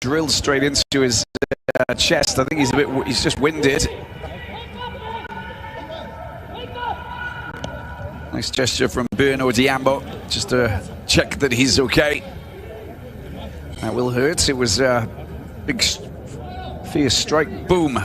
drilled straight into his chest. I think he's just winded. Nice gesture from Bruno Diambo, just to check that he's okay. That will hurt. It was a big, fierce strike. Boom.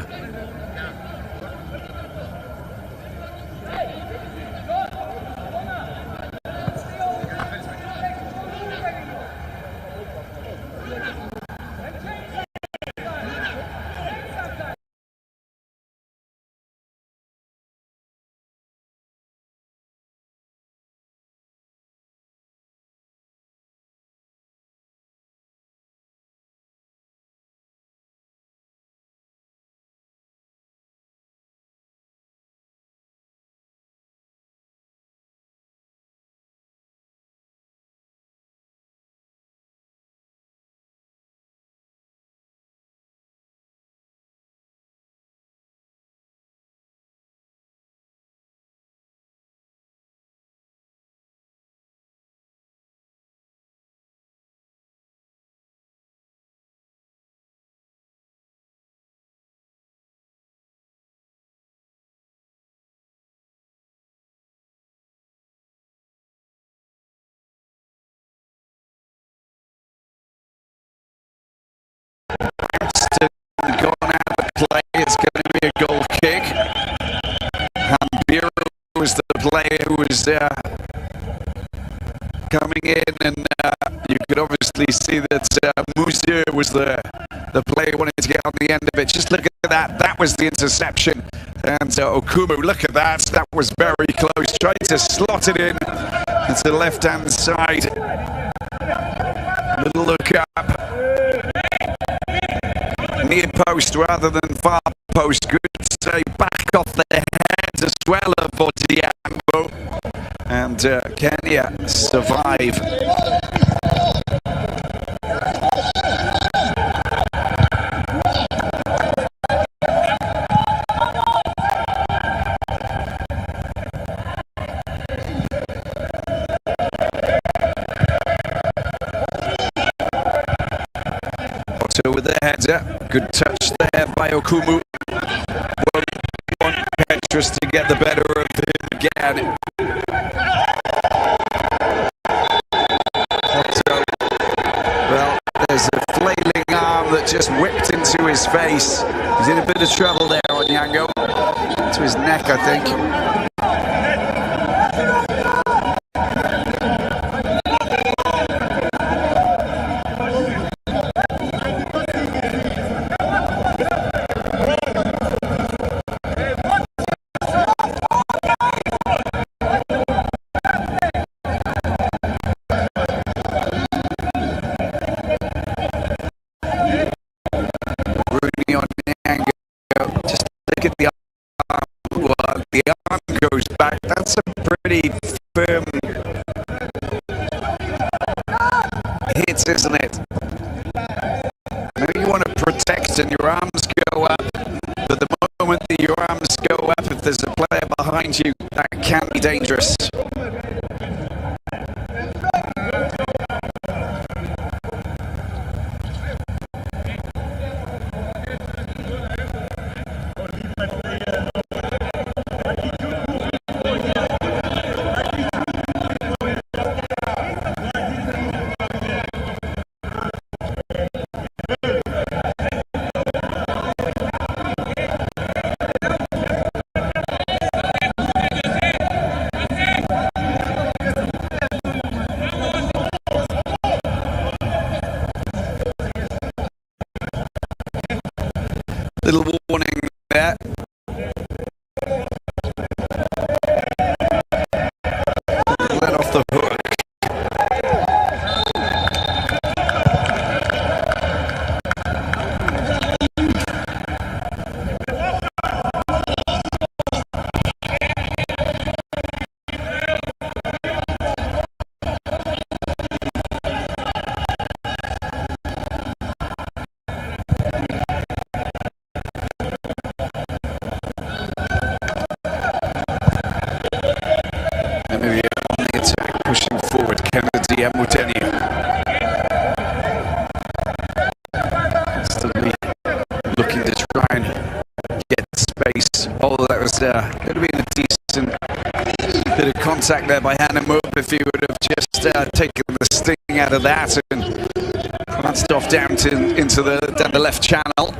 Gone out of play. It's going to be a goal kick. Hambiro was the player who was coming in, and you could obviously see that Monsieur was the player who wanted to get on the end of it. Just look at that. That was the interception. And Okumu, look at that. That was very close. Tried to slot it in into the left-hand side. Little look up. Near post rather than far post. Good say back off the head as well for Diambo. And Kenya survive. With the header, good touch there by Okumu. Want Petrus to get the better of him again. Otto, well, there's a flailing arm that just whipped into his face. He's in a bit of trouble there on Yango. To his neck, I think. That's a pretty firm hit, isn't it? Maybe you want to protect and your arms go up, but the moment that your arms go up, if there's a player behind you, that can be dangerous. Little warning there. Let off the hook. could have been a decent bit of contact there by Hanamo if he would have just taken the sting out of that and glanced off down into the left channel.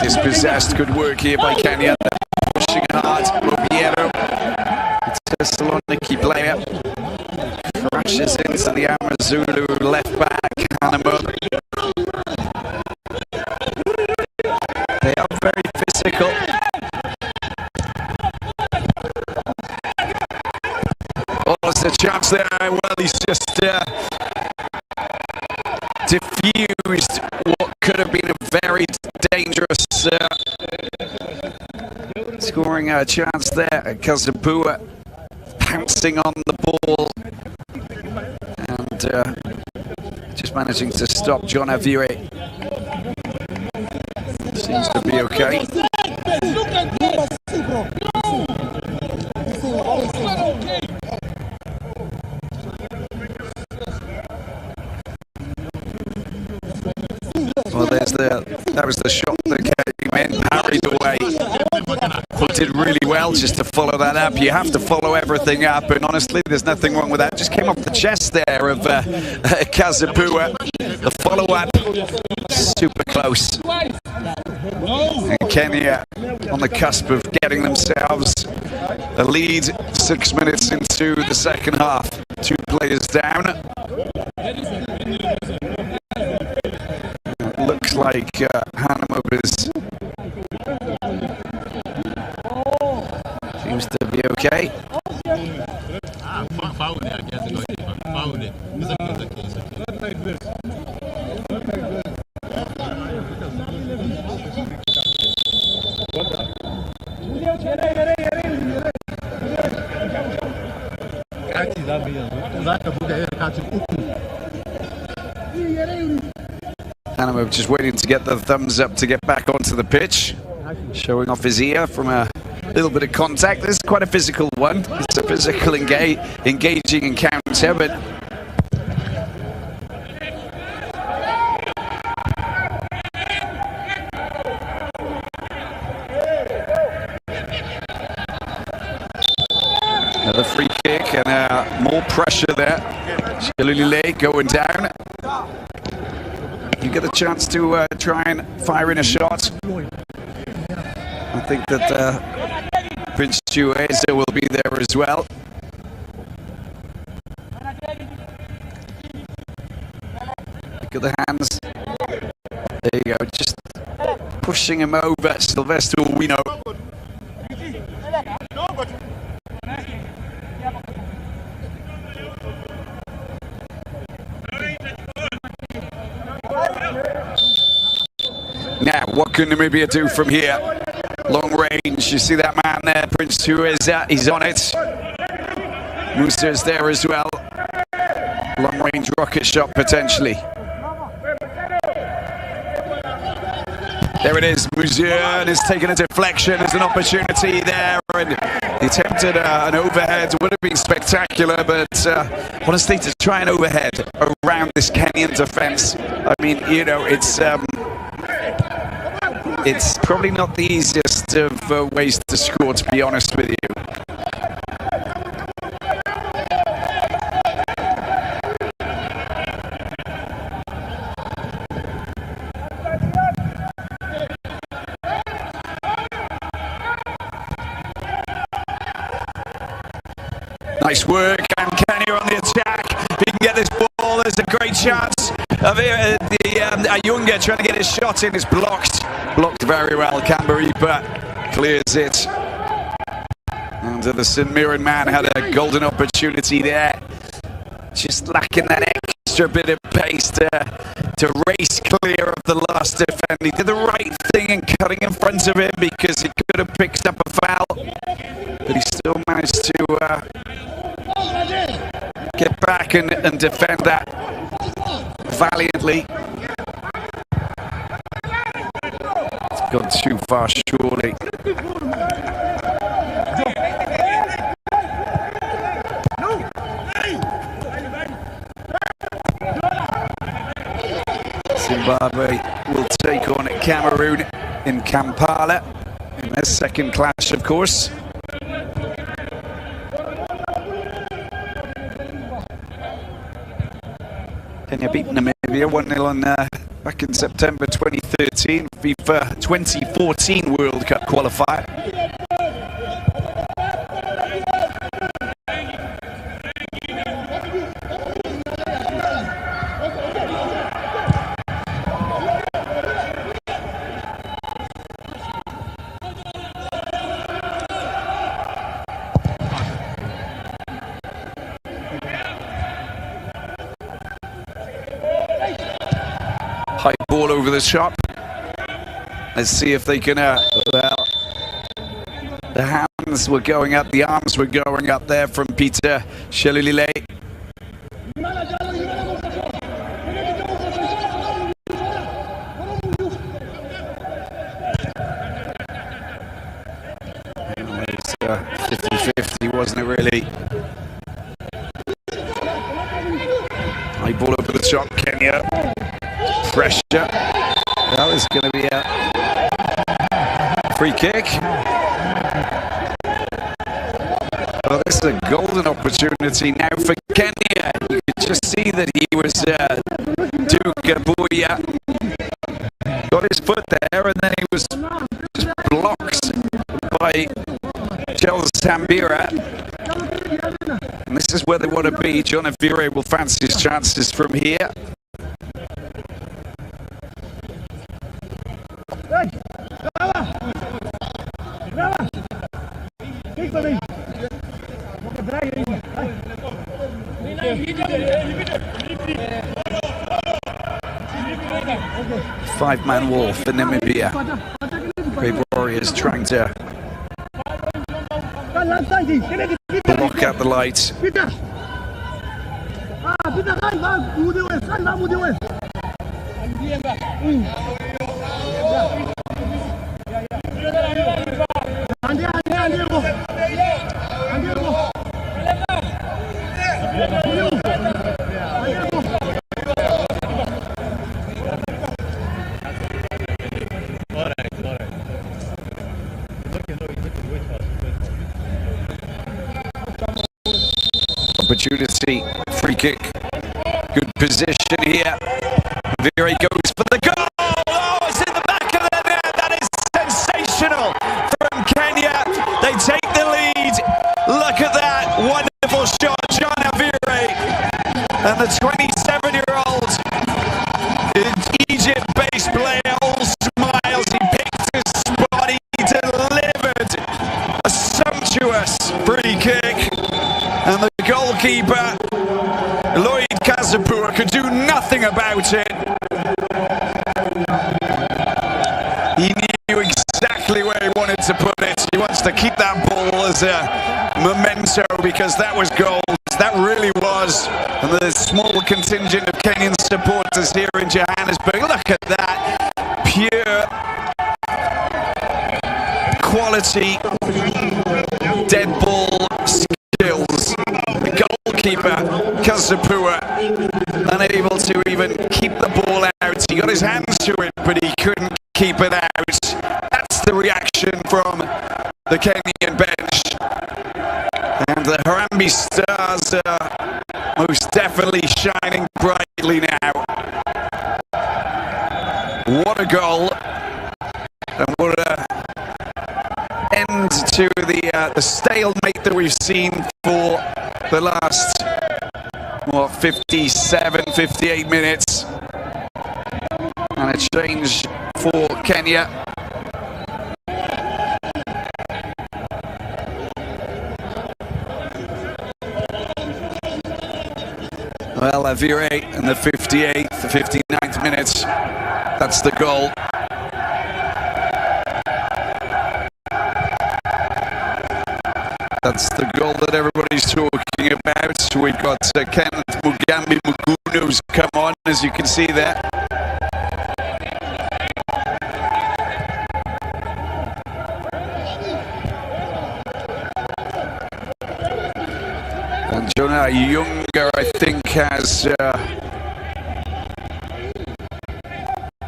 Dispossessed, good work here by Kenya. Pushing hard, Robiero. The Thessaloniki player crashes into the Amazulu left back, Hanamo. They are very physical. Oh, there's a chance there. Well, he's just diffused what could have been a very dangerous scoring chance there. Kazabua pouncing on the ball and just managing to stop John Avire. Seems to be okay. Well, that was the shot that came in, parried away. But did really well just to follow that up. You have to follow everything up, and honestly, there's nothing wrong with that. Just came off the chest there of Kazabua. The follow-up, super close. And Kenya on the cusp of getting themselves a lead 6 minutes into the second half. 2 players down. Looks like Hanamo seems to be okay. Hanamo just waiting to get the thumbs up to get back onto the pitch. Showing off his ear from a little bit of contact. This is quite a physical one. It's a physical engaging encounter, but another free kick and more pressure there. Shalulile going down. You get a chance to try and fire in a shot. I think that Prince Chueza will be there as well. Look at the hands. There you go, just pushing him over. Sylvester Wino. Now, what can Namibia do from here? Long range, you see that man there, Prince Chueza, he's on it. Musa's there as well. Long range rocket shot potentially. There it is, Musa is taking a deflection, there's an opportunity there, and he attempted an overhead. Would have been spectacular, but honestly, to try an overhead around this Kenyan defense, I mean, you know, it's probably not the easiest of ways to score, to be honest with you. Nice work, and Kenya on the attack. He can get this ball, there's a great chance of Ayunga trying to get his shot in, is blocked. Blocked very well, Kambaripa clears it. And the St. Mirren man had a golden opportunity there. Just lacking that extra bit of pace to race clear of the last defender. He did the right thing in cutting in front of him because he could have picked up a foul. But he still managed to get back and defend that valiantly. It's gone too far, surely. Zimbabwe will take on Cameroon in Kampala in their second clash, of course. Kenya beat Namibia 1-0 on back in September 2013, FIFA 2014 World Cup qualifier. High ball over the shop. Let's see if they can, well, the hands were going up, the arms were going up there from Peter Shelulile. It's 50-50, wasn't it really? High ball over the shop, Kenya. Pressure. That is going to be a free kick. Well, this is a golden opportunity now for Kenya. You could just see that he was Duke Buya. Got his foot there, and then he was just blocked by Charles Tambira. And this is where they want to be. John Avire will fancy his chances from here. Five-man wall for Namibia. Brave Warriors trying to block out the light. 'Opportunity, free kick, good position here. Vire goes for the goal. Oh, it's in the back of the net. That is sensational from Kenya. They take the lead. Look at that wonderful shot, John Avire, and the 27-year-old Egypt-based player all smiles. He picked his spot. He delivered a sumptuous free kick. And the goalkeeper, Lloyd Kazapua, could do nothing about it. He knew exactly where he wanted to put it. He wants to keep that ball as a memento because that was gold. That really was. And the small contingent of Kenyan supporters here in Johannesburg. Look at that. Pure quality dead ball skills. The goalkeeper, Kazapua, unable to even keep the ball out. He got his hands to it, but he couldn't keep it out. That's the reaction from the Kenyan bench. And the Harambee Stars are most definitely shining brightly now. What a goal. And what a end to the stalemate that we've seen for the last 57, 58 minutes. And a change for Kenya. Well, Avire in the 58th, the 59th minutes. That's the goal. That's the goal that everybody's talking about. We've got Kenneth Mugambi Muguna who's come on, as you can see there. And Jonah Younger, I think, has...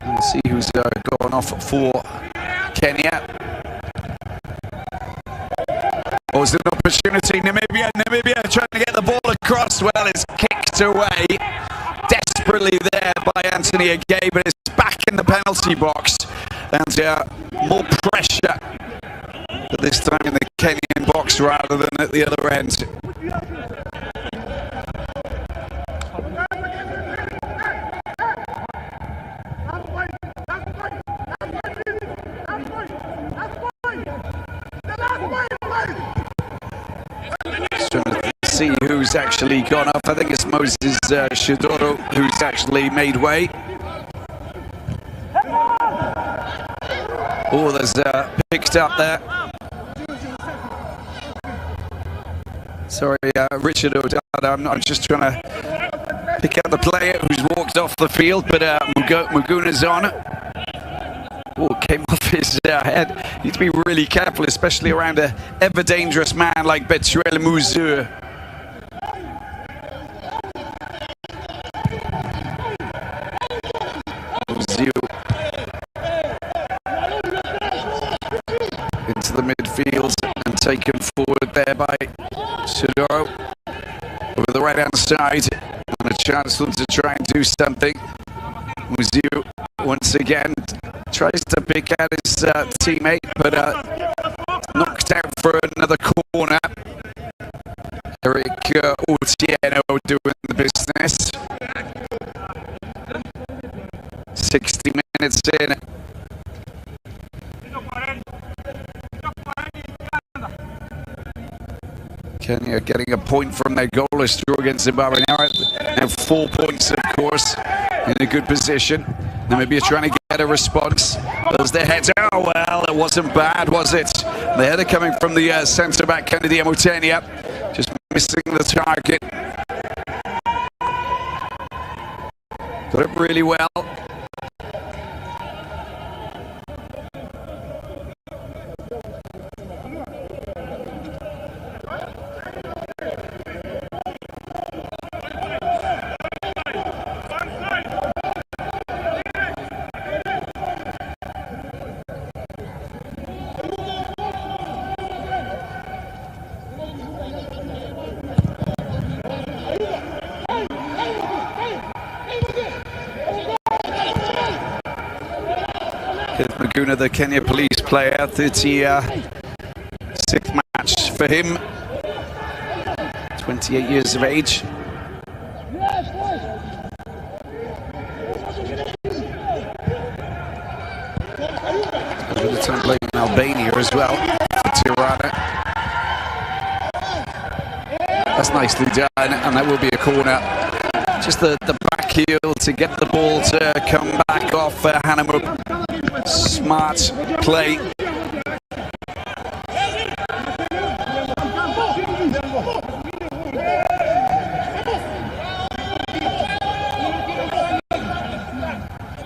let's see who's gone off for Kenya. Oh, it's an opportunity. Namibia trying to get the ball across. Well, it's kicked away desperately there by Anthony Agay, but it's back in the penalty box. And more pressure, but this time in the Kenyan box rather than at the other end. See who's actually gone off. I think it's Moses Shidoro who's actually made way. Oh, there's picked up there. Sorry, Richard O'Donnell. I'm just trying to pick out the player who's walked off the field, but Muguna's on. Oh, came off his head. Need to be really careful, especially around a ever dangerous man like Betuel Muzu. Into the midfield and taken forward there by Shidoro over the right hand side, and a chance for them to try and do something. Muziu once again tries to pick out his teammate, but knocked out for another corner. Eric Otieno doing the business. 60 minutes in. Kenya getting a point from their goalless draw against Zimbabwe. Now 4 points, of course, in a good position. Namibia trying to get a response. As their heads, oh well, it wasn't bad, was it? The header coming from the centre-back, Kennedy Amutenia, just missing the target. Got it really well. Maguna, the Kenya Police player, 36th match for him, 28 years of age. A bit of time playing in Albania as well for Tirana. That's nicely done, and that will be a corner. Just the back heel to get the ball to come back off Hanamuk. Smart play.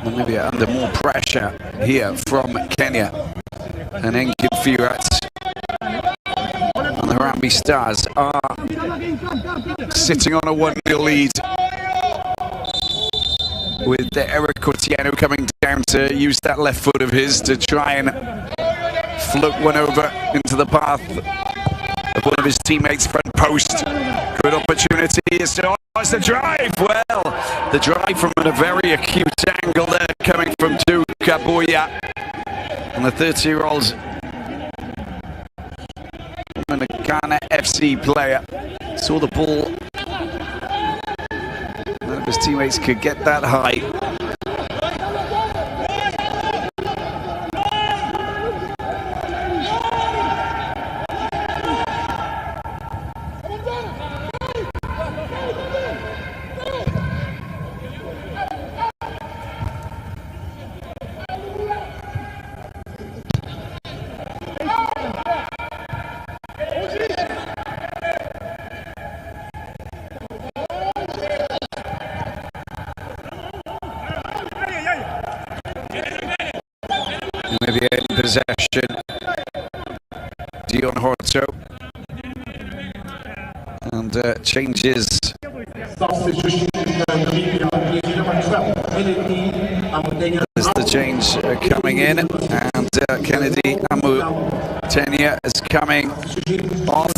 Namibia under more pressure here from Kenya. And Enkin Firat and the Harambee Stars are sitting on a 1-0 lead, with Eric Otieno coming down to use that left foot of his to try and float one over into the path of one of his teammates' front post. Good opportunity. It's the drive. Well, the drive from a very acute angle there coming from Duka Boya. And the 30-year-old Ghana FC player saw the ball. None of his teammates could get that high. in possession. Dion Horto. And changes. There's the change coming in, and Kennedy Amutenya is coming off.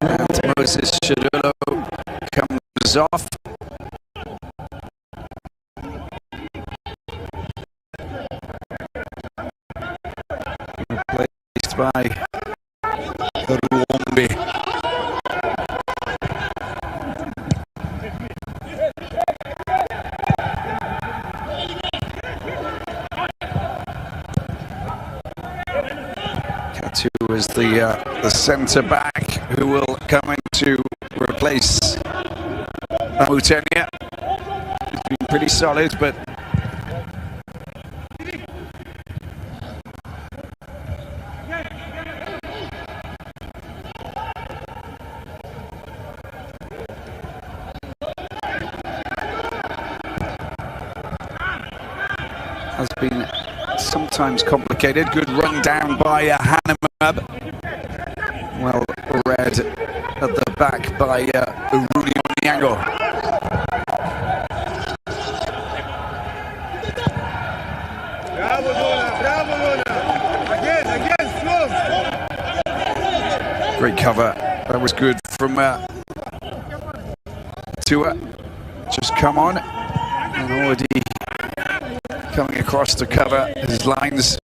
And Moses Shadullo comes off. Replaced by Ruombi. Katu is the centre back who will come in to replace Amutenya. He's been pretty solid, but has been sometimes complicated. Good run down by Hanamab. Well read at the back by Uruni Onyango. Great cover. That was good from Tua. Just come on and already coming across to cover his lines.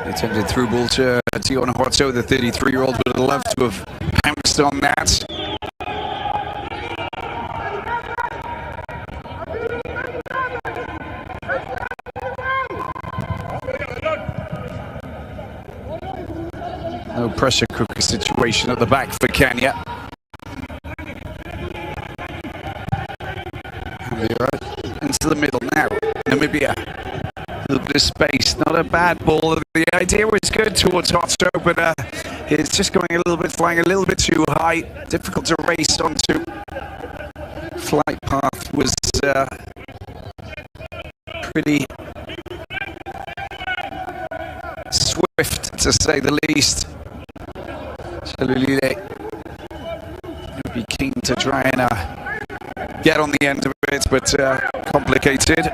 Attempted through ball to Dion Horto, the 33-year-old, would have loved to have pounced on that. No pressure cooker situation at the back for Kenya. Into the middle now. Namibia. A little bit of space. Not a bad ball. The idea was good towards Horto, but it's just going a little bit, flying a little bit too high. Difficult to race onto. Flight path was pretty swift, to say the least. Chalulile would be keen to try and get on the end of it, but complicated.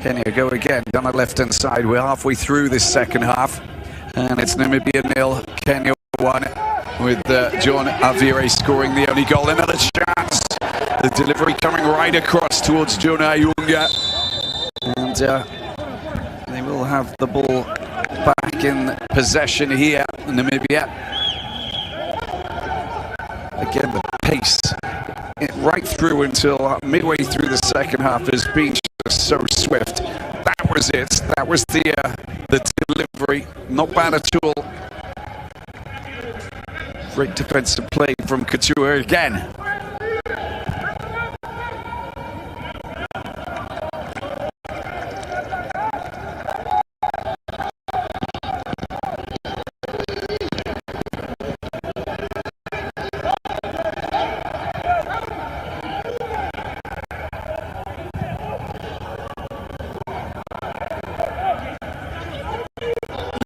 Kenya go again down the left-hand side. We're halfway through this second half, and it's Namibia 0, Kenya 1, with John Avire scoring the only goal. Another chance. The delivery coming right across towards Jonah Ayunga, and they will have the ball back in possession here, Namibia. Again, the pace right through until midway through the second half has been just so swift. That was it. That was the delivery. Not bad at all. Great defensive play from Couture again.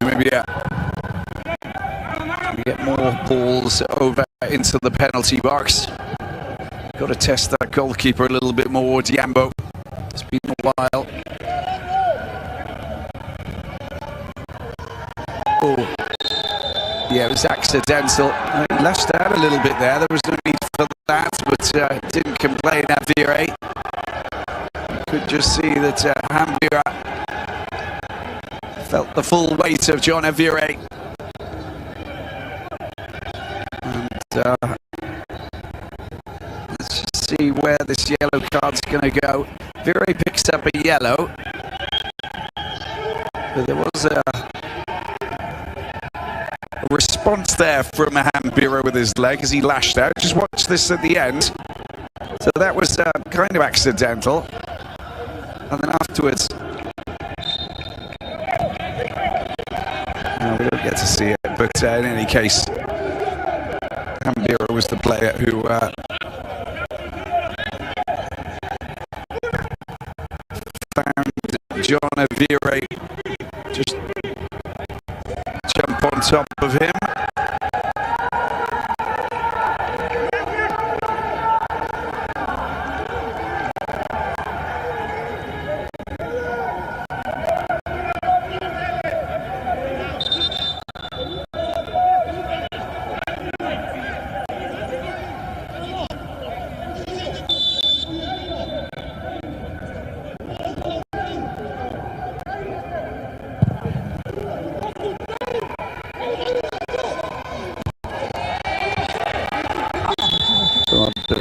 Namibia. We get more balls over into the penalty box. Got to test that goalkeeper a little bit more, Diambo. It's been a while. Oh, yeah, it was accidental. He lashed out a little bit there. There was no need for that, but didn't complain, Avire. You could just see that Hamvira felt the full weight of John Avire. Let's just see where this yellow card's going to go. Vire picks up a yellow, but there was a response response there from Namibia with his leg as he lashed out. Just watch this at the end. So that was kind of accidental. And then afterwards, we don't get to see it, but in any case, Namibia was the player who found John Avire just jump on top of him.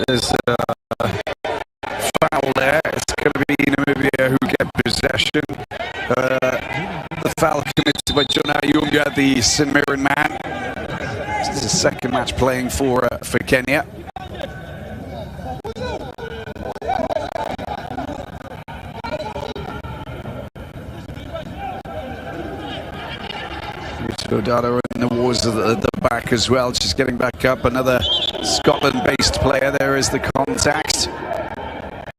There's a foul there. It's going to be Namibia who get possession. The foul committed by John Ayunga, the St Mirren man. This is his second match playing for Kenya. Dada in the wars at the back as well, just getting back up. Another Scotland-based player. There is the contact.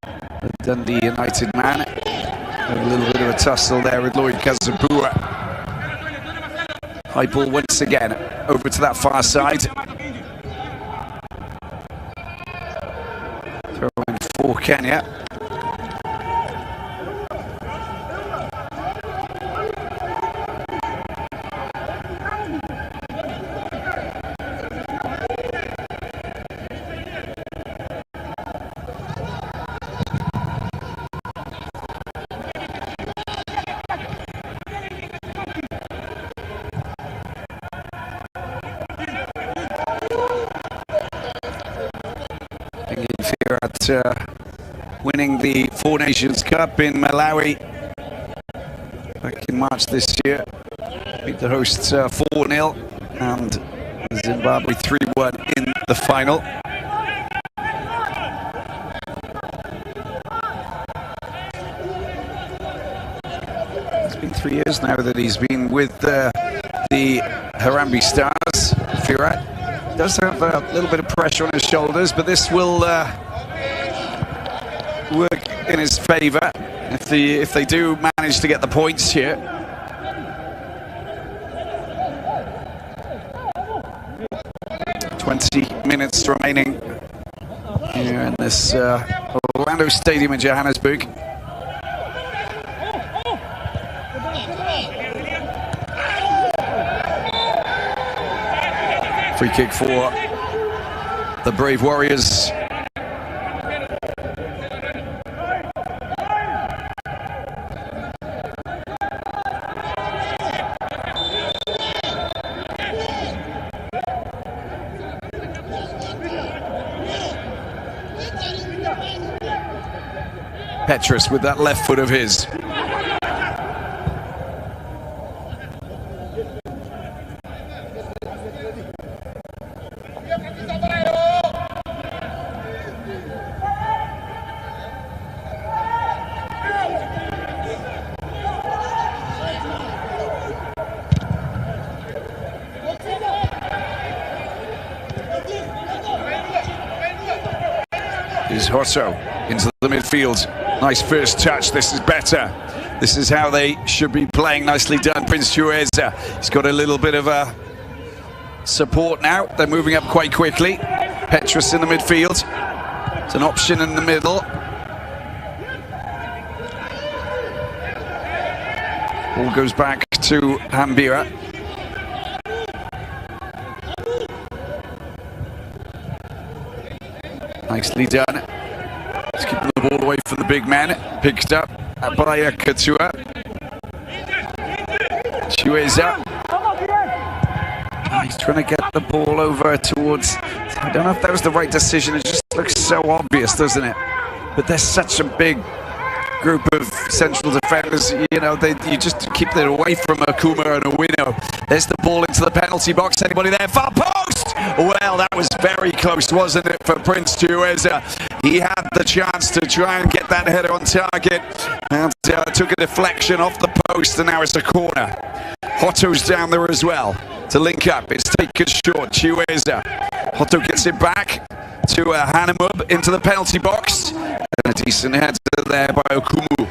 The Dundee United man. A little bit of a tussle there with Lloyd Kazabua. High ball once again over to that far side. Throwing for Kenya. Winning the Four Nations Cup in Malawi back in March this year. Beat the hosts 4-0 and Zimbabwe 3-1 in the final. It's been 3 years now that he's been with the Harambee Stars. Firat does have a little bit of pressure on his shoulders, but this will work in his favour if they do manage to get the points here. Minutes remaining here in this Orlando Stadium in Johannesburg. Free kick for the Brave Warriors. Petrus with that left foot of his. Is Hosso into the midfield. Nice first touch. This is better. This is how they should be playing. Nicely done, Prince Chueza. He's got a little bit of a support now. They're moving up quite quickly. Petrus in the midfield. It's an option in the middle. Ball goes back to Hambira. Nicely done. Just keeping the ball away from the big man. Picked up by Katua. Chueza. He's trying to get the ball over towards... I don't know if that was the right decision. It just looks so obvious, doesn't it? But there's such a big group of central defenders, you know, you just keep it away from Okuma and Owino. There's the ball into the penalty box. Anybody there? Far post! Well, that was very close, wasn't it, for Prince Chiueza? He had the chance to try and get that header on target, and took a deflection off the post, and now it's a corner. Hotto's down there as well to link up. It's taken short. Chiueza. Hotto gets it back to Hanamub into the penalty box. And a decent header there by Okumu.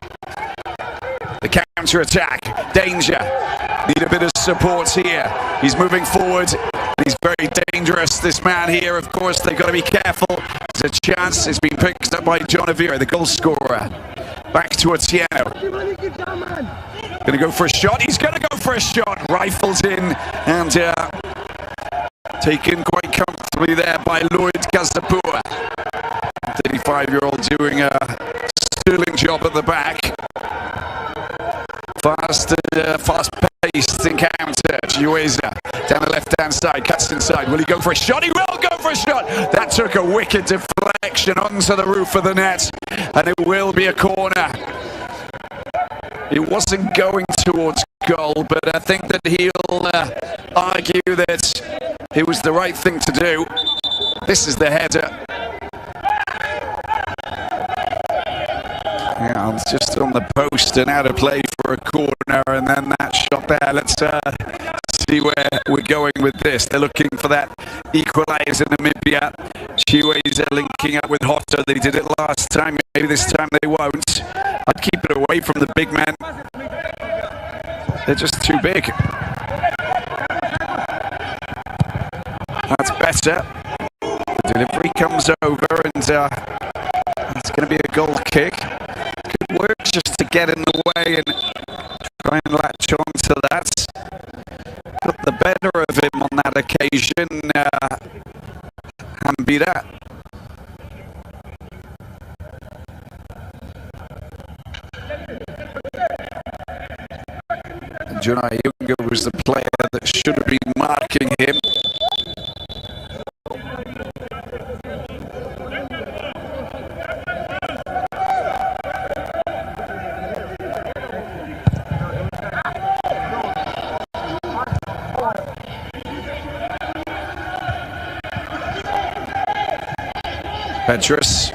The counter-attack. Danger. Need a bit of support here. He's moving forward. He's very dangerous, this man here. Of course, they've got to be careful. There's a chance. It's been picked up by John Avira, the goal scorer. Back to Otieno. Going to go for a shot. He's going to go for a shot. Rifles in and taken quite comfortably there by Lloyd Kasapua. 35-year-old doing a sterling job at the back. Fast-paced encounter. Chiueza down the left-hand side, cuts inside. Will he go for a shot? He will go for a shot. That took a wicked deflection onto the roof of the net, and it will be a corner. It wasn't going towards goal, but I think that he'll argue that it was the right thing to do. This is the header. Yeah, it's just on the post and out of play for a corner, and then that shot there. Let's see where we're going with this. They're looking for that equaliser in Namibia. Chiueza linking up with Hotto. They did it last time. Maybe this time they won't. I'd keep it away from the big men. They're just too big. That's better. The delivery comes over, and it's going to be a goal kick. Good work just to get in the way and try and latch on to that. Got the better of him on that occasion. And beat that. Junai Yunga was the player that should have been marking him. Petrus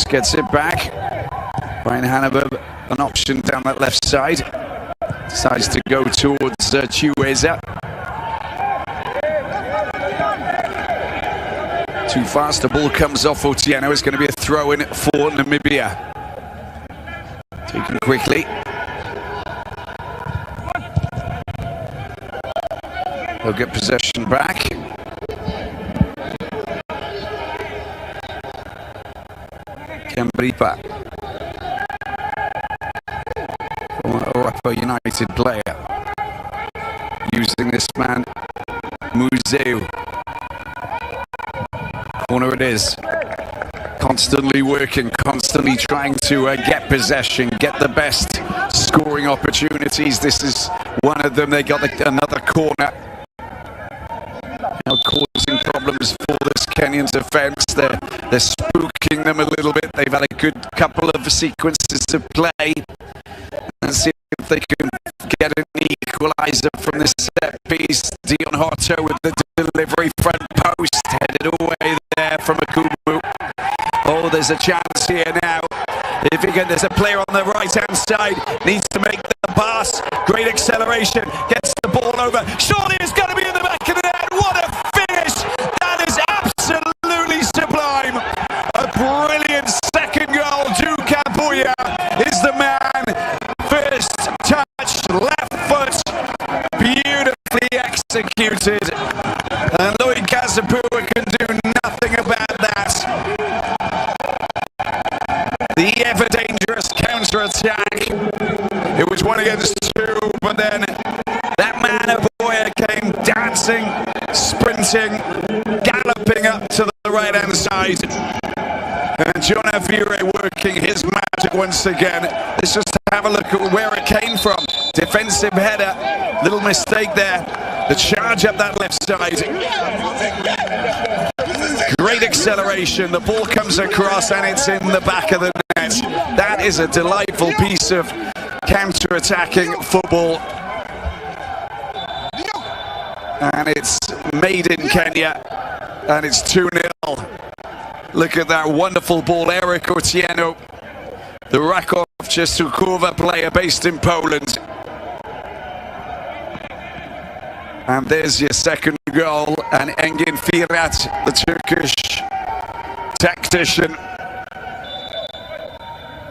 gets it back. Brian Hannibal, an option down that left side. Decides to go towards Chiueza. Too fast, the ball comes off Otieno. It's going to be a throw-in for Namibia. Taken quickly. They'll get possession back. Kembripa, former Orapa United player, using this man, Museu. Corner it is. Constantly working, constantly trying to get possession, get the best scoring opportunities. This is one of them. They got another corner. Now causing problems for this Kenyan defence. They're spooking them a little bit. They've had a good couple of sequences to play. And see if they can get an equaliser from this set piece. Dion Hotto with the delivery, front post, headed away there from Akumu. Oh, there's a chance here now. If you get, there's a player on the right-hand side, needs to make the pass. Great acceleration, gets the ball over. Surely it's going to be in the back of the net. What a finish! That is absolutely sublime. A brilliant second goal. Duka Buya is the man. First touch, left foot, beautifully executed. And Lloyd Kasapua can do nothing about that. The ever-dangerous counter-attack. It was 1 against 2, but then that man Aboya came dancing, sprinting, galloping up to the right-hand side. And John Avire working his magic once again. Let's just have a look at where it came from. Defensive header, little mistake there. The charge up that left side. Great acceleration, the ball comes across and it's in the back of the That is a delightful piece of counter-attacking football. And it's made in Kenya, and it's 2-0. Look at that wonderful ball, Eric Otieno, the Raków Częstochowa player based in Poland. And there's your second goal, and Engin Firat, the Turkish tactician,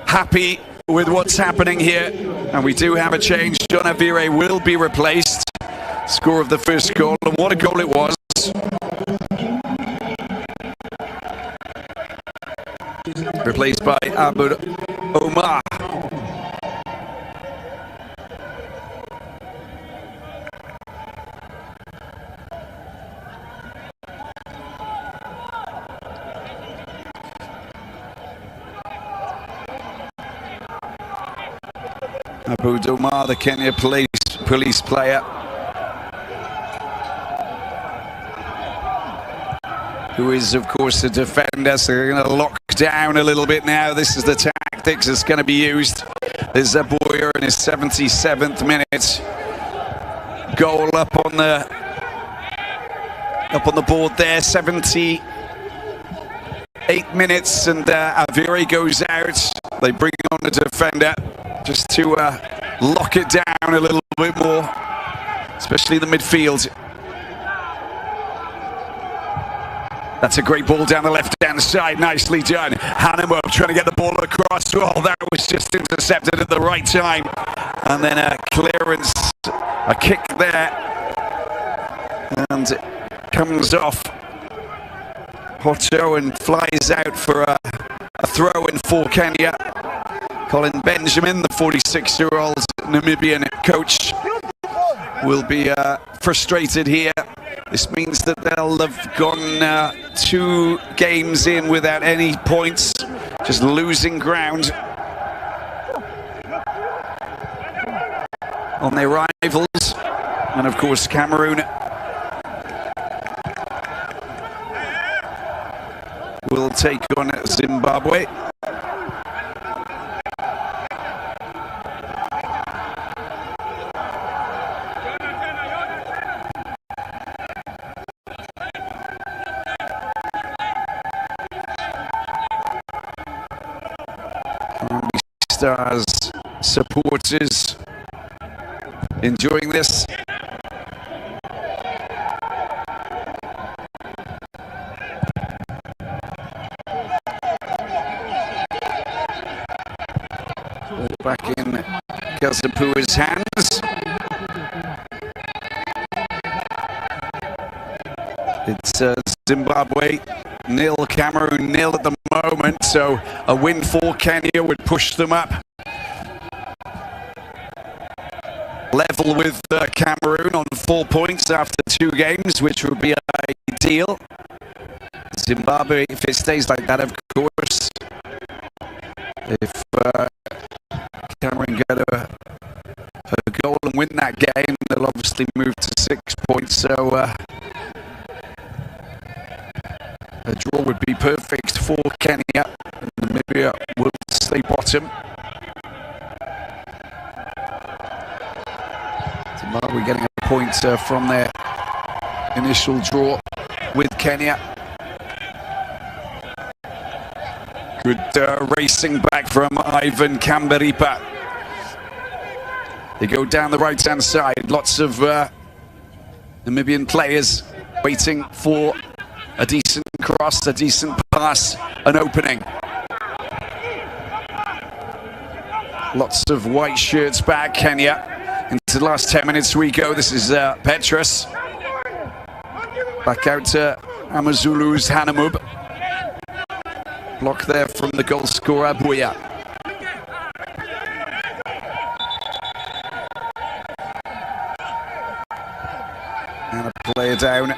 happy with what's happening here. And we do have a change. John Avire will be replaced. Score of the first goal, and what a goal it was. Replaced by Abud Omar. Abud Omar, the Kenya police player, who is, of course, a defender, so they're going to lock down a little bit now. This is the tactics that's going to be used. There's Zaboyer in his 77th minute. Goal up on the board there. 78 minutes, and Avire goes out. They bring on the defender just to lock it down a little bit more, especially the midfield. That's a great ball down the left-hand side, nicely done. Hanemo trying to get the ball across. Oh, that was just intercepted at the right time. And then a clearance, a kick there. And it comes off Hoto and flies out for a throw-in for Kenya. Colin Benjamin, the 46-year-old Namibian coach, will be frustrated here. This means that they'll have gone 2 games in without any points, just losing ground on their rivals. And of course, Cameroon will take on Zimbabwe. Stars supporters enjoying this. Back in Gazapua's hands. It's Zimbabwe 0, Cameroon 0 at the moment, so a win for Kenya would push them up. Level with Cameroon on 4 points after 2 games, which would be ideal. Zimbabwe, if it stays like that, of course. If Cameroon get a goal and win that game, they'll obviously move to 6 points, so a draw would be perfect for Kenya. Namibia will stay bottom. Zimbabwe getting a point from their initial draw with Kenya. Good racing back from Ivan Kamberipa. They go down the right-hand side. Lots of Namibian players waiting for a decent cross, a decent pass, an opening. Lots of white shirts back, Kenya. Into the last 10 minutes we go. This is Petrus. Back out to Amazulu's Hanamub. Block there from the goal scorer, Buya. And a player down.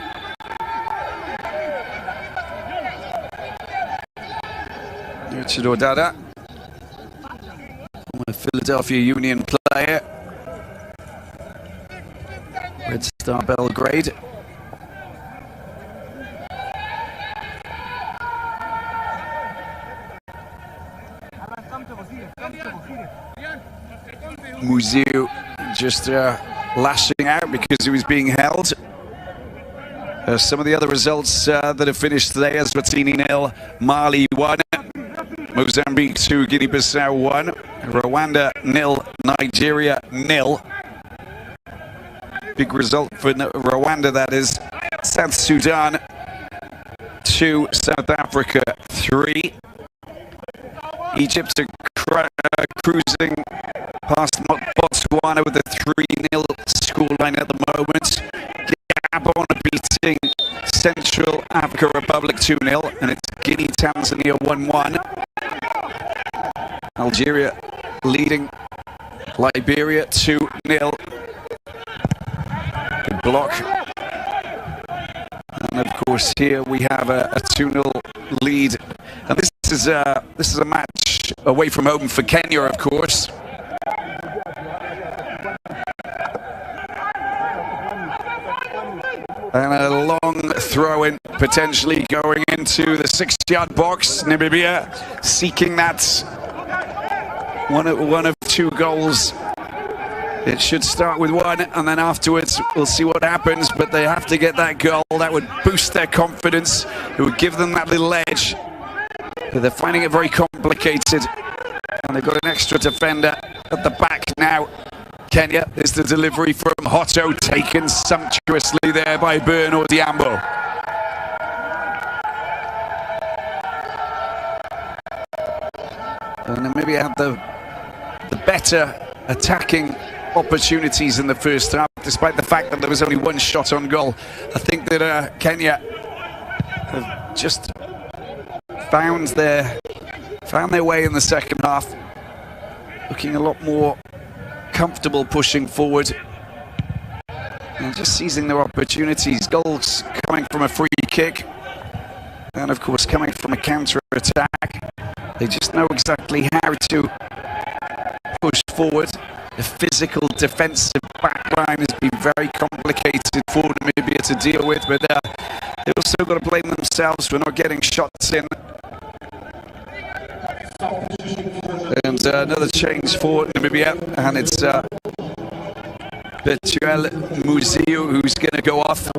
Richard Odada, former Philadelphia Union player. Red Star Belgrade. Muziu just lashing out because he was being held. Some of the other results that have finished today: Eswatini 0, Mali 1, Mozambique 2, Guinea-Bissau 1, Rwanda 0, Nigeria 0. Big result for Rwanda, that is. South Sudan 2, South Africa 3. Egypt are cruising past Botswana with a 3-0 scoreline at the moment. Gabon are beating Central Africa Republic 2-0, and it's Guinea-Tanzania 1-1. Algeria leading Liberia 2-0. Good block. And of course here we have a 2-0 lead. And this is a match away from home for Kenya, of course. And a long throw-in potentially going into the 6-yard box. Namibia seeking that one of 2 goals. It should start with 1, and then afterwards we'll see what happens. But they have to get that goal. That would boost their confidence. It would give them that little edge. But they're finding it very complicated. And they've got an extra defender at the back now. Kenya is the delivery from Hotto, taken sumptuously there by Bernard Diambo. And Namibia had the better attacking opportunities in the first half, despite the fact that there was only 1 shot on goal. I think that Kenya have just found their way in the second half, looking a lot more comfortable pushing forward and just seizing their opportunities. Goals coming from a free kick and of course coming from a counter-attack. They just know exactly how to push forward. The physical defensive backline has been very complicated for Namibia to deal with, but they also got to blame themselves for not getting shots in. And another change for Namibia, and it's Betuel Muziu who's going to go off.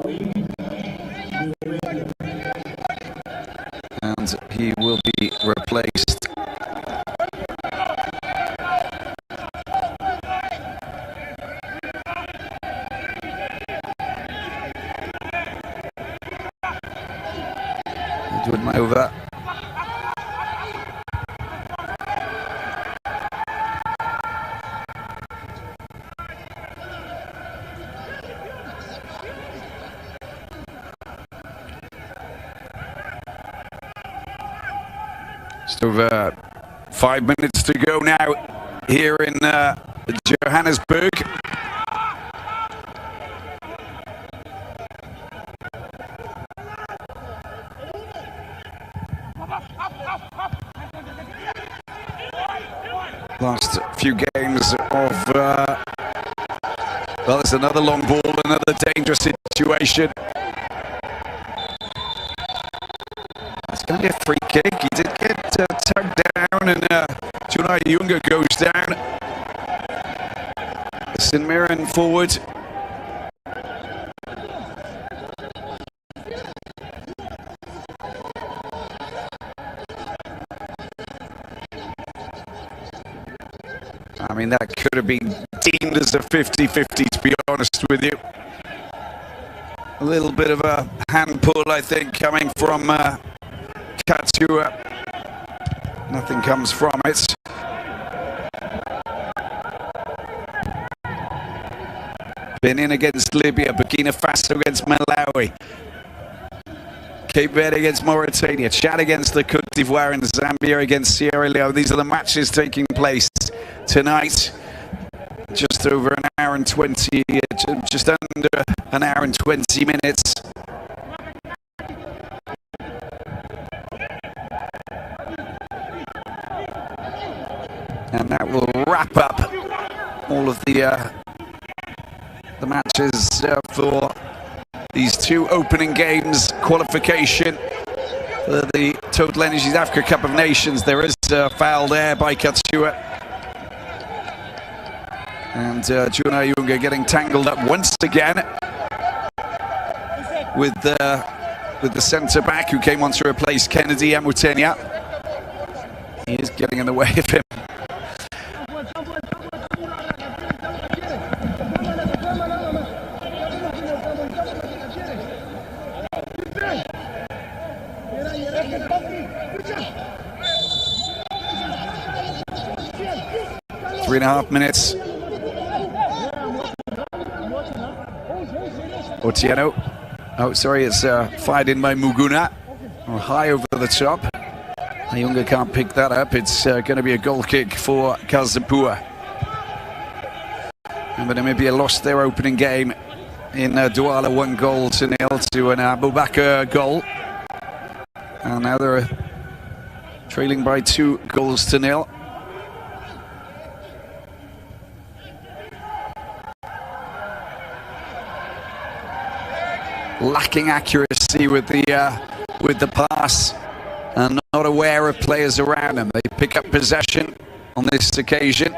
And he will be replaced. Edward over. Just over 5 minutes to go now here in Johannesburg. Last few games of, well, it's another long ball, another dangerous situation. It's going to be a free kick. He did get tugged down, and Junai Junga goes down. St Mirren forward. I mean, that could have been deemed as a 50-50, to be honest with you. A little bit of a hand pull, I think, coming from Katua. Nothing comes from it. Benin against Libya, Burkina Faso against Malawi, Cape Verde against Mauritania, Chad against the Côte d'Ivoire, and Zambia against Sierra Leone. These are the matches taking place tonight. Just over an hour and 20, just under an hour and 20 minutes. And that will wrap up all of the matches for these 2 opening games, qualification for the Total Energies Africa Cup of Nations. There is foul there by Katsua. And Jonah Ayunga getting tangled up once again with the centre-back who came on to replace Kennedy Amutenia. He is getting in the way of him. Three and a half minutes. Otieno. Oh, sorry, it's fired in by Muguna. High over the top. Ayunga can't pick that up. It's going to be a goal kick for Kazapua. And Namibia lost their opening game in Douala, 1-0 to an Abubakar goal. And now they're trailing by 2-0. Lacking accuracy with the pass and not aware of players around them. They pick up possession on this occasion.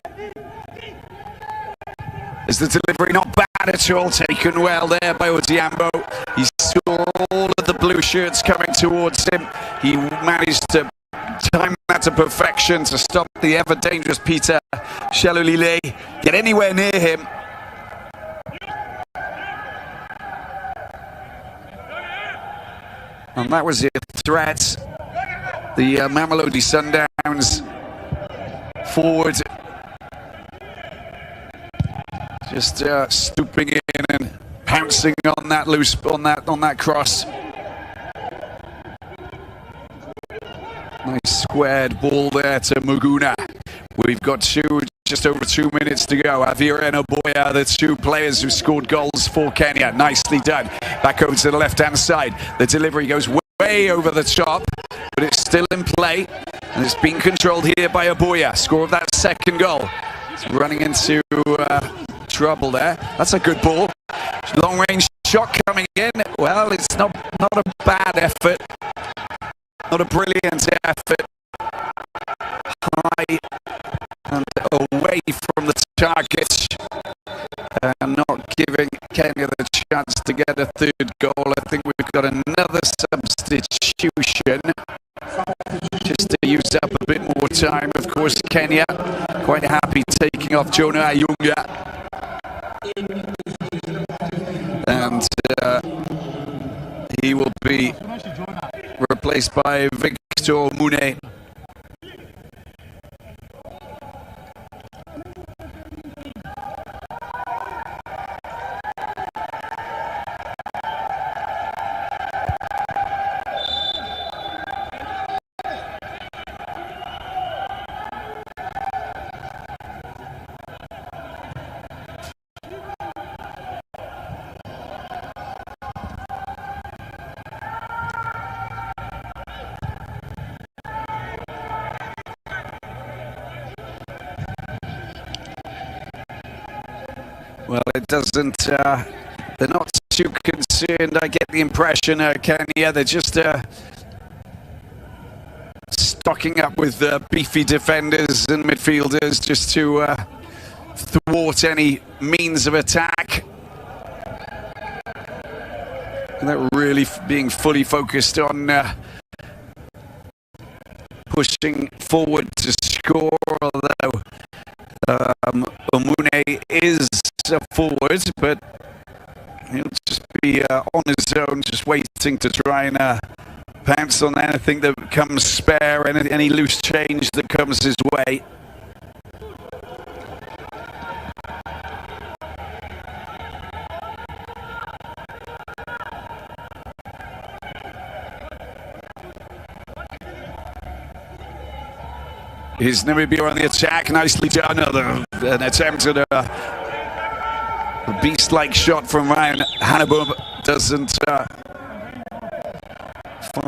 Is the delivery not bad at all? Taken well there by Odhiambo. He saw all of the blue shirts coming towards him. He managed to time that to perfection to stop the ever dangerous Peter Shalulile get anywhere near him. And that was a threat. The Mamelodi Sundowns forward just stooping in and pouncing on that on that cross. Nice squared ball there to Muguna. We've got just over 2 minutes to go. Avira and Oboya, the two players who scored goals for Kenya. Nicely done. Back over to the left-hand side. The delivery goes way over the top, but it's still in play, and it's being controlled here by Oboya. Score of that second goal. It's running into trouble there. That's a good ball. Long-range shot coming in. Well, it's not a bad effort. Not a brilliant effort. High and away from the target, and not giving Kenya the chance to get a third goal. I think we've got another substitution just to use up a bit more time. Of course, Kenya quite happy taking off Jonah Ayunga, and he will be replaced by Victor Mune. Well, it doesn't, they're not too concerned, I get the impression, Kenya. They're just stocking up with beefy defenders and midfielders just to thwart any means of attack. And they're really being fully focused on pushing forward to score, although Omune is a forward, but he'll just be on his own, just waiting to try and pounce on anything that comes spare, any loose change that comes his way. Is Namibia on the attack? Nicely done. An attempt at a beast-like shot from Ryan Hannibal doesn't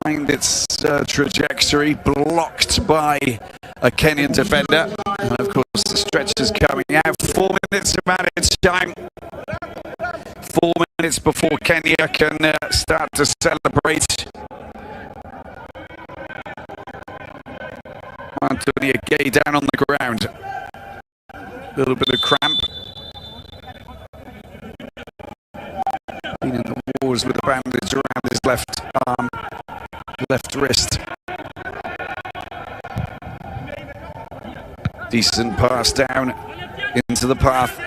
find its trajectory, blocked by a Kenyan defender. And of course, the stretch is coming out. 4 minutes of managed time. 4 minutes before Kenya can start to celebrate. Antonio Gay down on the ground. A little bit of cramp. Been in the wars with a bandage around his left arm, left wrist. Decent pass down into the path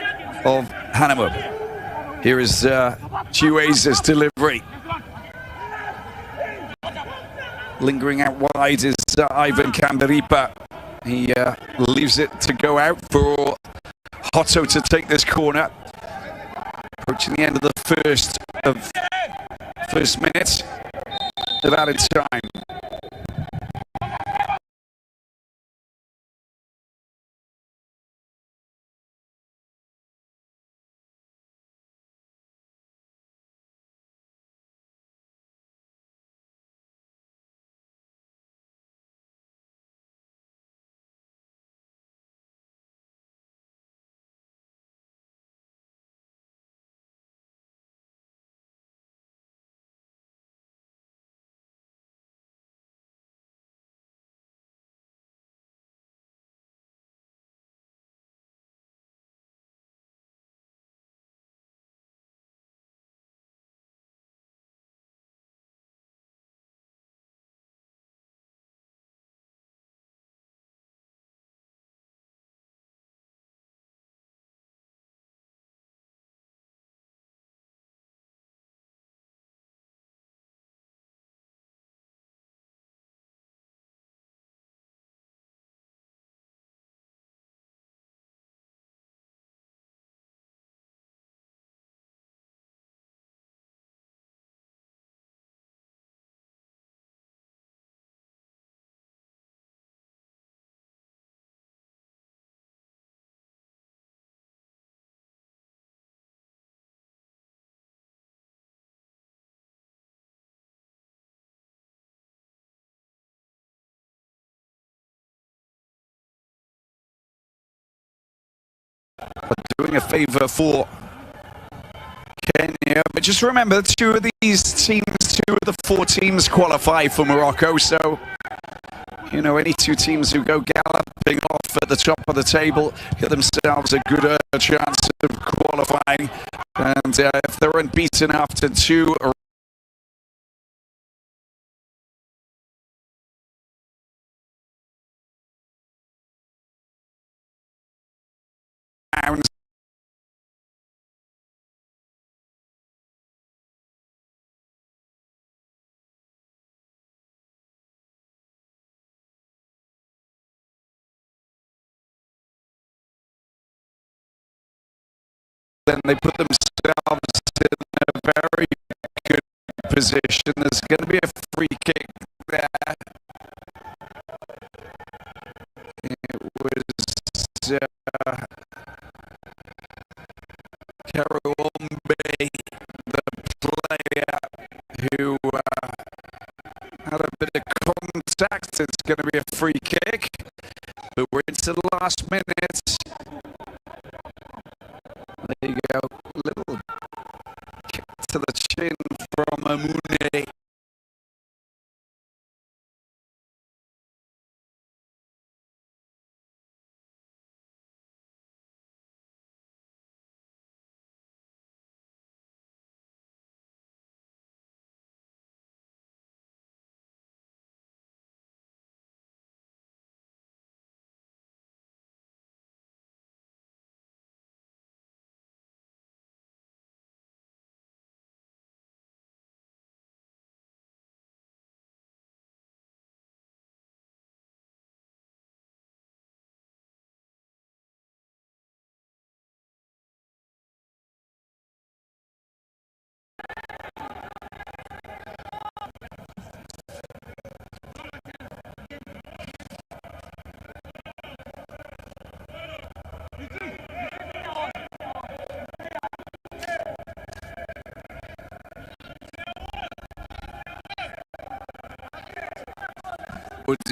of Hannibal. Here is Chiueza's delivery. Lingering out wide is Ivan Candaripa. He leaves it to go out for Hotto to take this corner. Approaching the end of the first minute of added time. Doing a favour for Kenya, but just remember, two of the four teams qualify for Morocco, so you know, any two teams who go galloping off at the top of the table get themselves a good chance of qualifying, and if they're unbeaten after two rounds, then they put themselves in a very good position. There's going to be a free kick there. It was Karuombe, the player who had a bit of contact. It's going to be a free kick, but we're into the last minute. There you go, little kick to the chin from Amune.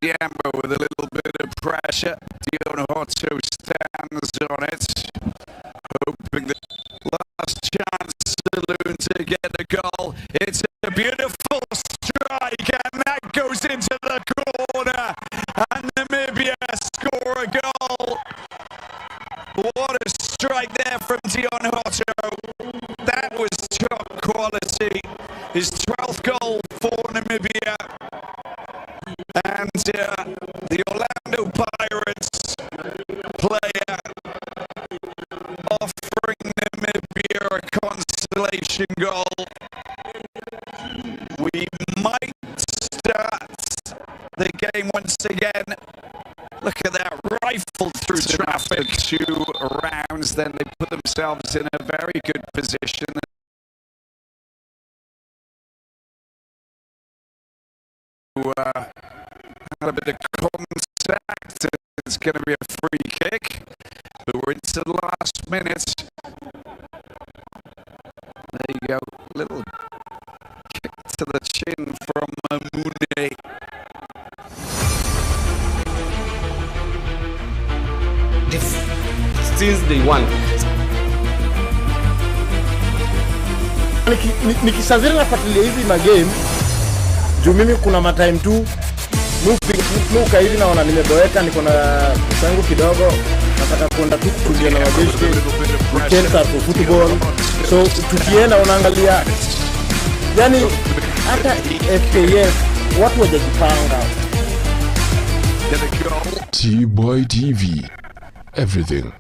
Diambo with a little bit of pressure. Dion Hotto stands on it, hoping the last chance Saloon to get the goal. It's a beautiful strike, and that goes into the corner. And Namibia And the Orlando Pirates player offering Namibia a consolation goal. We might start the game once again. Look at that, rifled through traffic 2 rounds, then they put themselves in a very good position. Had a bit of contact, it's going to be a free kick, but we're into the last minute. There you go, little kick to the chin from Mune. Since day one. Nikisaziri nafuatilia hizi magame juu mimi kuna matime tu nuka hivi naona nimeboeka, niko na sangu kidogo, nataka kwenda tu kutulia na mabeshi weekend for football. So tukienda unaangalia, yani hata FKF watu wajajipanga. T-Boy TV, everything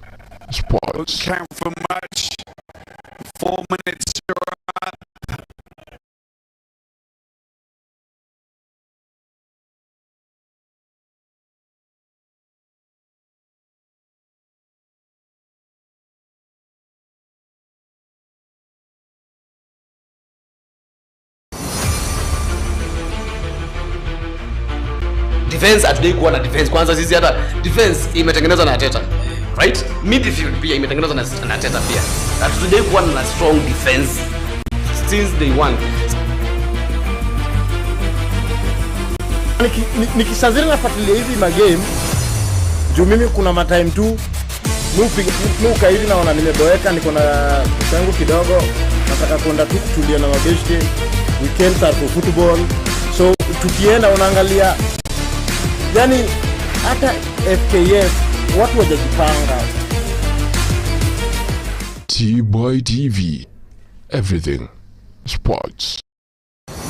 sports. Count for much. 4 minutes to run. Defense hatudai kuwa na defense. Kwanza sisi hata defense imetengenezwa na Ateta, right? Midfield pia imetengenezwa na Ateta pia. Hatudai kuwa na strong defense since day one. Nikisaziri nafuatilia hizi magame juu mimi kuna matime tu nuka hivi naona nimeboeka, niko na sangu kidogo, nataka kwenda tu kutulia na mabeshi weekend for football. So tukienda unaangalia, yani hata FKF watu wajajipanga. T-Boy TV, everything sports.